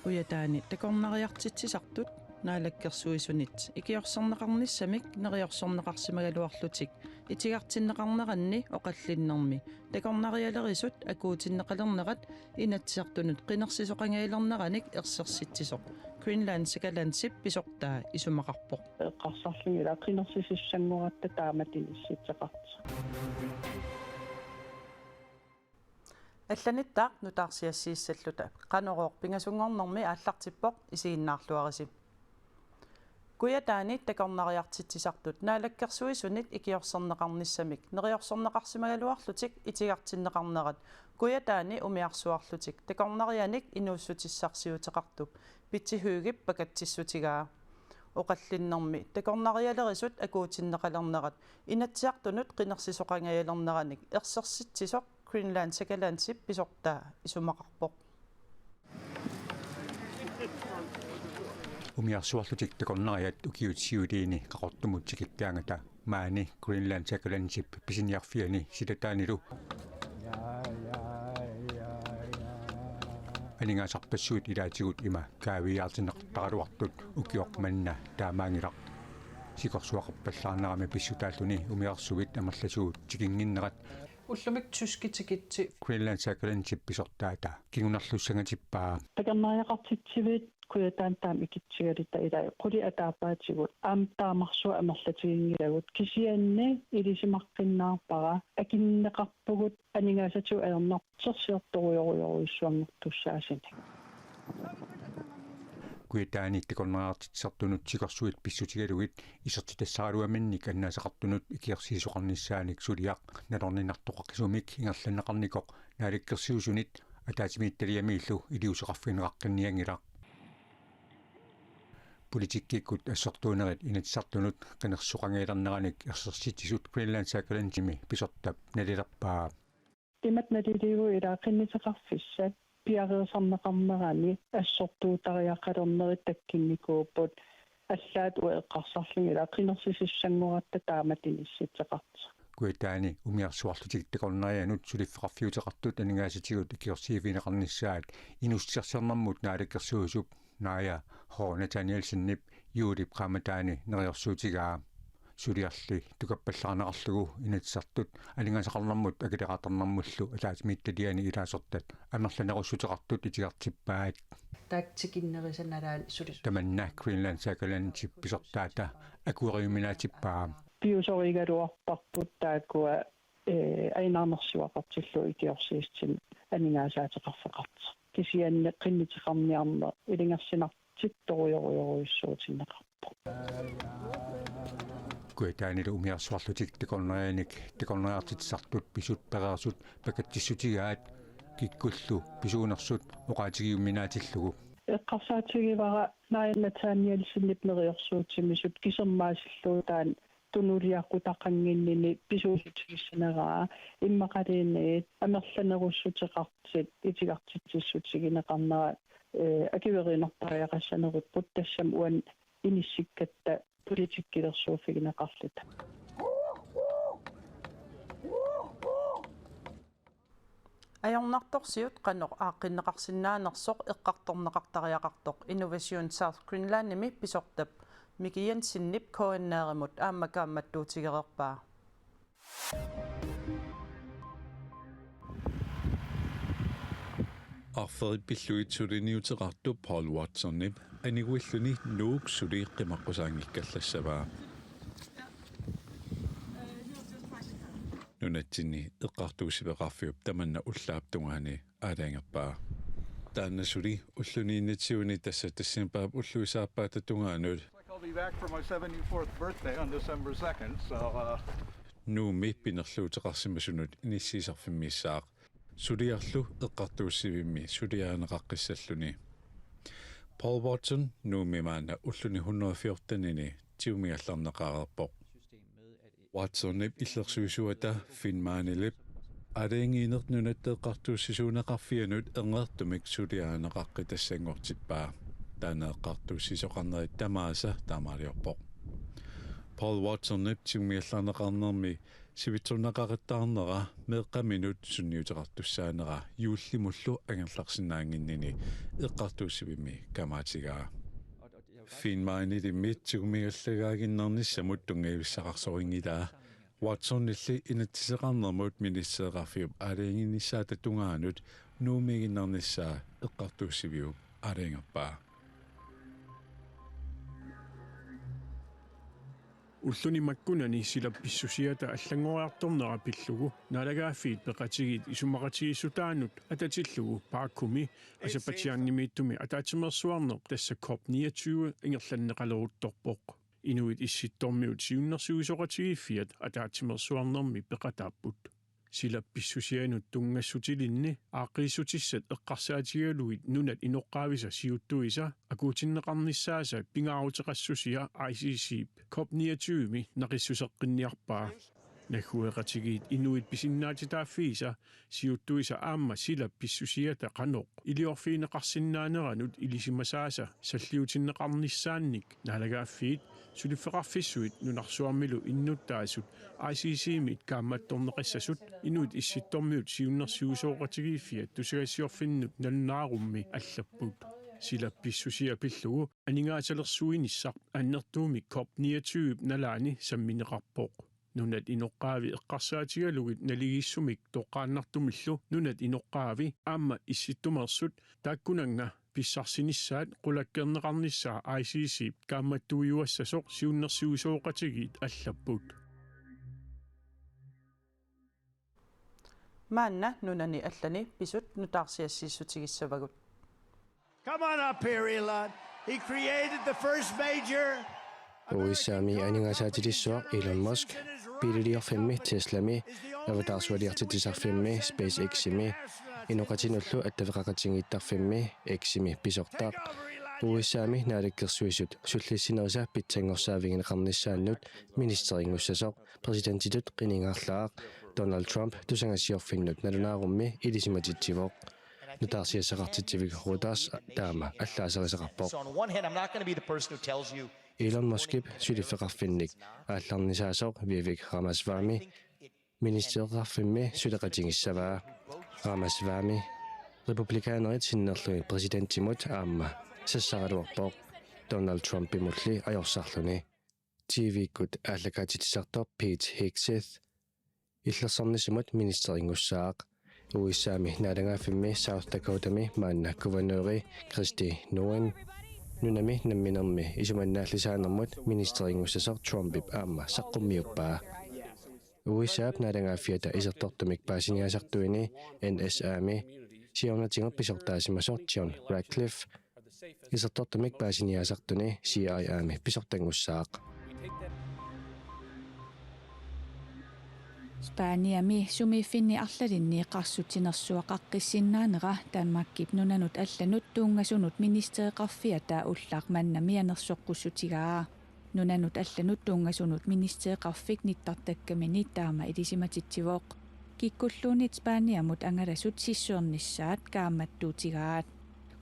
Uyataani takornariartitsisartut naalakkersuisunit ikiorsorneqarnissamik neriorsorneqarsimagaluarlutik itigartinneqarneranni oqallinnermi takornarialerisut akuutinneqalernerat inatsiartunut qinersisoqangailerneranik ersersitsisoq Greenland sikalandsip pisortaa isumaqarpoq eqqarsarlungila qinersisissannguratta taamatinisitseqartsa алланиттаақ нутаарсиассииссаллута qanoroq pingasungornermi aallartippoq isiinnaarluarisi куятаани такорнариартитсисартут наалаккерсуисунит икиорсернеқарнissamик нериорсернеқарсимагалуарлутик итигартиннеқарнерат куятаани умиарсуарлутик такорнарианик инууссутиссарсиутеқартуп питсихуугип пакатсиссутигаа оқаллиннэрми такорнариалерисут акуутиннеқалернерат инатсиартунут қинерсисоқангаялернераник ерсерситсисоқ Greenland sikalandsip pisortaa isumaqarpoq umiarsuarlutik takornariat ukiutsiuliini qaqortumutsikikkaangata maani Greenland sikalandsip pisiniarfiani silataanilu aningaasarpassuut ilaatigut ima kaaviaartineqtaruartut ukioqmanna taamaangilaq sikorsuaqarpallaarnerami pissutaalluni umiarsugit amerlasuut tikinginnerat уллумик тускитикитси Greenland sikalandsip pisortaata kingunarlussangatippaa такернариақартитсивит куятаантаам икитсигалита илаа қули атаапаатигут аам таамарсуа амерлатигингилагут кисианни илисимаққиннаарпара акиннеқарпугут анигаасату аернартерсиорторуйоруйоруиссуангортуссаасини куятаани такорнаартитсартунут сикорсуит писсутигалугит исертитассааралуаминник аннаасақартунут икиерсиисоқарниссааник сулиақ налорнинартоқаққисумик ингерланнеқарникоқ нааликкерсиусунит атаатимиитталиамииллу илиусеқарфинеқаққинниангилақ политиккиккут ассортуунерит инатсартунут қинерсоқангаилернераник ерсерситисут Greenland sikalandsimi писортап налилерпаа имат налилигу илаа қиннисеқарфиссат пиареерсарнеқарнерани ассортуутариаққалернерит таккинникууппут аллаат уэққарсарлугила қинерсисиссангуратта тааматинисситсеқарта куятаани умиарсуарлутик такорнарианут сулиффеқарфиутеқартут анигаасатигут икиорсиивинеқарниссаат инуссерсернэрмут наалаккерсуусуп наая хоона таниалсиннип юулип қаматаани нериорсуутигаа сулиарли тукаппаллаарнеқарлугу инатсартут алингасақарнэрмут акилеқартернэрмуллу алаатимиитталиани илаасертат амерланеруссутеқартут итигартиппаат таактикиннерисаналаал сулис таманна Greenland sikalandsip писортаата акуариуминаатиппаа пиусоригалуарпарпут таакуа айнаарнерсуақартиллу икиорсиистин анигаасаатеқарфеқарта кисианне қиннитеқарниарнер илингерсинартитторуйоруйоруиссуутиннеқарпо куятаанилу умиарсуарлутик такорнарианик такорнариартитсартут писут перерсут пакаттиссутигаат киккуллу писуунерсут оqaатигиумминаатиллугу эққарсаатигивара наайнатааниалсиннип нериорсуутимисут кисермаасиллуутаан тунулиаққутаққангиннини писуулитигиссанераа иммақалииннигит амерланеруссутеқартит итигартитсиссутигинеқарнера акиверинертариақассанеруппут тассам уан иниссиккатта политиккилерсууфигинеқарлута аёрнарторсиут qanoq ааққиннеқарсиннаанерсоқ эққарторнеқартариақартоқ Innovation South Greenland-ими писортап микиан синнип коаннааримут ааммакаамматтуутигерерпаа арфери пиллуитсулиниутеқарту Paul Watsonнип анигуиллуни нуук сулииққимаққусаангиккаллассаваа нунатсини эққартуусипеқарфиуп таманна уллааптунгаани аалаангерпаа тааннасули уллунииннатсиуни тасса тассинпаап уллуисааппаата тунгаанут I'll be back for my 74th birthday on December 2nd, so нууми пинерлуутеқарсимасунут иниссисарфиммиссаақ сулиарлу эққартууссивимми сулиаанеқаққиссаллуни Paul Watson нууми маана уллуни 114-нини тиумиалларнеқарерпоқ Watson-нип иллерсуисуата финмаанилип аленгиинерт нунаттеэққартууссисуунеқарфианут энгертумик сулиаанеқаққи тассангортиппаа таанеэққартууссисоқарнерит тамааса таамаалиорпоқ Paul Watson-нип тиумиалларнеқарнерми Sivitsunnaqaqittaarnera meeqqaminut sunniuteqartussaanera yuullimullu angerlarsinnaanginnini eqqartuussivimmi kamaatigaa. Finmainit immiitsigumigallegaaginnernissamut tungaivissaqarsoringitaa Watsonilli inattiseqarnermut ministereqarfiup aaliinginnissaa tatungaanut nuumiginnernissaa eqqartuussiviup aaliingerpaa. Ulluni makkunani silappissusiata аллангориарторнера пиллугу налагааффиит пеқатигит исумақатигиссутаанут ататиллугу пааккуми асапатиарнимииттуми атаатимерсуарнеқ тасса COP 29 ингерланнеқалерутторпоқ инуит исситтормиут сиуннэрсуисоқатигиффиат атаатимерсуарнерми пеқатааппут силапписсусианут тунгассутилинни ааққиссутиссат эққарсаатигалугит нунат иноққаависа сиуттуиса акуутиннеқарниссааса пингаарутеқассусиа ICC COP 29ми нақиссусеққинниарпаа нахуэқатигит инуит писиннаатитааффииса сиуттуиса аама силапписсусиата қаноқ илиорфиинеқарсиннаанеранут илисимасааса саллиутиннеқарниссаанник налагааффиит сулиффеқарфиссуит нунарсуармилу иннуттаасут ICC-мит каамматторнеқиссасут инуит исситтормиут сиуннэрсиусооқатигииффиат тусагассиорфиннут налнаарумми аллаппут силапписсусиа пиллугу анингааталерсуиниссар аннертууми COP 29 налаани самминеқарпоқ нунат иноққаави эққарсаатигалугит налигиссумик тоққааннартумиллу нунат иноққаави аама исситтумерсут тааккунанга писсарсиниссаат қулаккернеқарниссаа ICC каамматтуиуассасоқ сиуннэрсиусооқатигит аллаппут маанна нунани аллани писут нутаарсиассииссутигиссавагут. Come on up here, Elon. He created the first major. Uisami aningasaatilissuaq Elon Musk pililiarfimmi Teslami avataarsualiartitisarfimmi SpaceX-imi inoqatinullu attavеqaqatingiittarfimmi X-imi pisortaaq Uisami naalakkersuisut sullissinerisa pitsangorsaavigineqarnissaannut ministeringussasоq presidentitut qiningaarlaaq Donald Trump tusangassiorfinnut nalunaarummi ilisimatittivoq nutaarsiassaqartittivigorutaas taama allaaserisaqarpoq Elon Muskip suliffeqarfinnik aallarnisaasoq Vivek Ramaswamy ministereqarfimmi suleqatingissavaa Ramaswamy republikaanerit sinnerluni presidenttimut aamma sassaraluarpoq Donald Trumpimulli ajorsarluni TV-kut aallakaatitisartor Pete Hegseth иллерсарнисимут министерингуссаақ уиссаами налангаффимми South Dakota-ми маанна гувернери Kristi Noem нунами намминерми исуманнааллисаанермут министерингуссасар Trumpip аама саққуммиуппаа уиссаап налангаффиата исертортумик паасиниасартуини NSA-ми сиорнатингер писортаасимасор John Radcliffe исертортумик паасиниасартуни CIA-ми писортангуссаақ Spaniami sumifinni arlalinni qarsutinersuaqaqqissinnaanera Danmarkip nunanut allanut tuungasunut ministereqarfiata ullaaq mannamianersoqqusutigaa nunanut allanut tuungasunut ministereqarfik nittartakkamini taama ilisimatittivoq kikkulluunit Spaniamut angalasut sissuernissaat kaammattuutigaat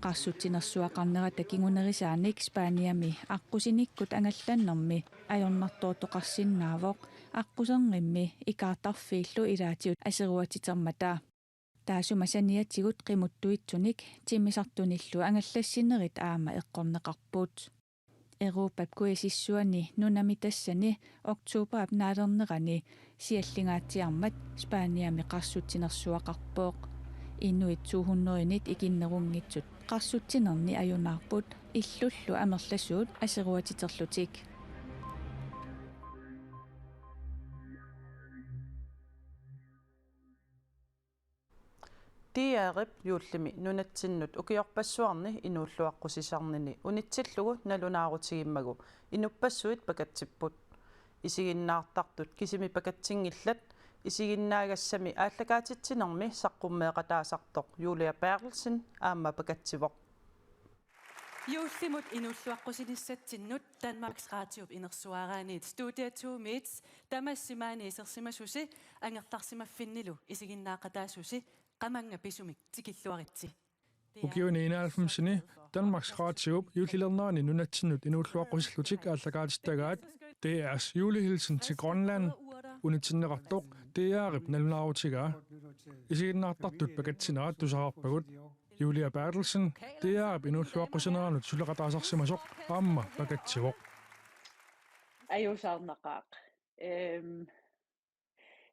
qarsutinersuaqarnera takingunerisaanik Spaniami aqqusinikkut angallannermi ajornartootoqarsinnaavoq аққусернримми икаартарфииллу илаатиут асеруатитермата таасумасаниатсигут қимуттуитсуник тиммисартуниллу ангаллассинерит аама эққорнеқарпут Европап куисиссуани нунами тассани октооберап наалернерани сиаллингаатсиармат Спаниами қарсутсинерсуақарпооқ иннуит 200-нит икиннерунгитсут қарсутсинерни аюнаарпут иллуллу амерласуут асеруатитерлутик Tiarip juullimi nunatsinut ukiorpassuarni inuulluaqqusisarnini unitsillugu nalunaarutigimmagu inuppassuit pakatsipput isiginnaartartut kisimi pakatsinngillat isiginnaagassami aallakaatitsinermi saqqummeeqataasartoq Julia Bertelsen aamma pakatsivoq Juullimut inuulluaqqusiniссатсиннут Danmarks Radio inersuaraaniit Studio 2 Meets tamassimaani isersimasusi angertarsimaffinnilu isiginnaaqataasusi qamanga pisumik tikilluaritsi Ukiuni 91-ni Danmarks Radio julilernerani nunatsinut inuulluaqqusillutik aallakaatistagaat DR's julehilsen til Grønland unitsinneqartoq tiaarip nalunaaruutigaa isiginnaartartut pakatsinaat tusaqarpagut Julia Bertelsen tiaarip inuulluaqqusineranut suleqataasarsimasoq aamma pakatsivoq ajusarnaqaaq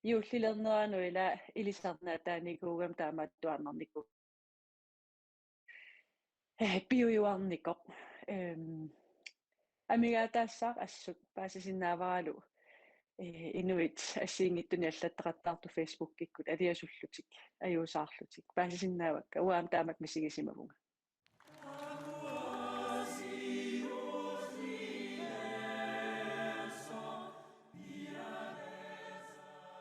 juullilerneраnuила ilisarnaataanikuugam taamattuarnerniku biojuarnikoq амигаатаассаар ассут паасисиннааваалу инуит ассиингиттуни аллаттеқаттаарту Facebook киккут алиасуллутик аюусаарлутик паасисиннаавакка уаам таамак мисигисимавунга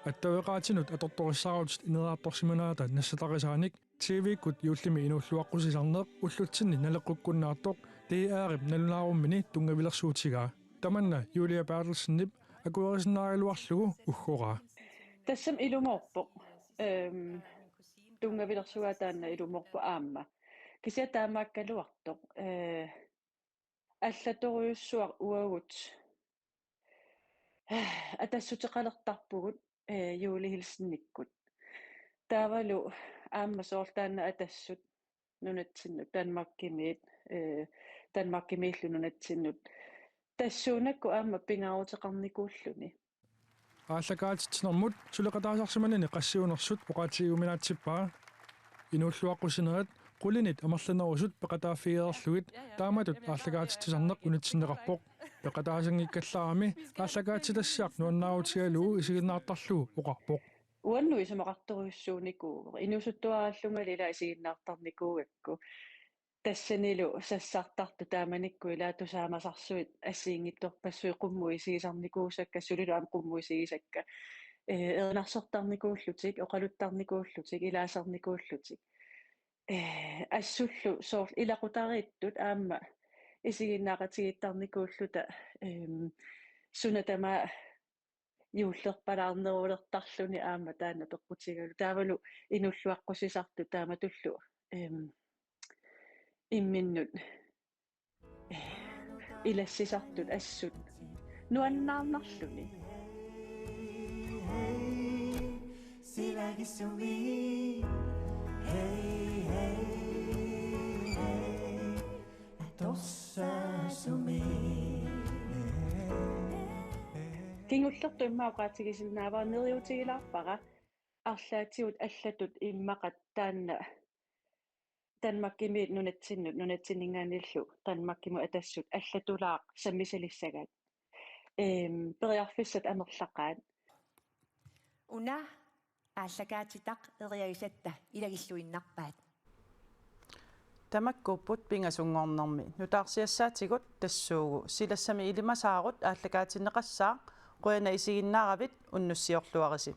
аттавеqaатинут аторториссаарутит инераапторсиманаата нассатарисааник TV-кут юуллими инуллуаққусисарнеқ уллутсинни налеққуккуннаартоқ тиаарип налунааруммини тунгавилерсуутигаа таманна Julia Bertelsen-нип акуерисиннаарилуарлугу уггораа тассам илумоорпо тунгавилерсуатаанна илумоорпо аама кися таамааккалуартоқ аллаториуссуар уагут атассутеқалертарпугут Julie Hilsennikkut таавалу аама соортаанна атассут нунатсиннут Danmarkimiillu nunatsinнут тассуунакку аама пингаарутеқарникууллуни ааллакаатитсинэрмут сулеқатаасарсиманини қассиунерсут оқаатигуминаатсиппаа инуллуаққусинерат qullinit амерланерусут пеқатааффигеерлугит тааматут ааллакаатитсисарнеқ унитсиннеқарпоқ пеқатаасангиккаллаарами ааллакаатилассаақ нуаннаарутигалуу исигиннаартарлугу оқарпоқ уанну исамақарторуйуссууникуу инусуттуааллунгалила исигиннаартарникуугакку тассанилу сассартарту тааманикку илаа тусаамасарсуит ассиингитторпассуи qummu исигисарникуусакка сулилу аам qummu исигисакка эрнарсортарникууллутик оқалуттарникууллутик илаасарникууллутик ассуллу соор илақутарииттут аама исигиннаақатигиттарникууллута сунатама юуллерпалаарнерулертарлуни аама таана тоққутигалу таавалу инуллуаққусисарту тааматуллу имминнут илассисартут ассут нуаннаарнарлуни кингуллерту иммаоqaатигисиннааваа нериутигилаарпара арлаатигут аллатут иммақат таанна Danmarkimiit nunatsinningaanillu Danmarkimu atassut аллатулаақ саммисалиссагаат периарфиссат амерлақаат уна ааллакаатитақ эриагисатта илагиллуиннарпаат тамаккуппут пингасунгорнэрми нутаарсиассаатигут тассуугу силассами илимасаарут ааллакаатиннеқассаа қуяна исигиннааравит уннуссиорлуариси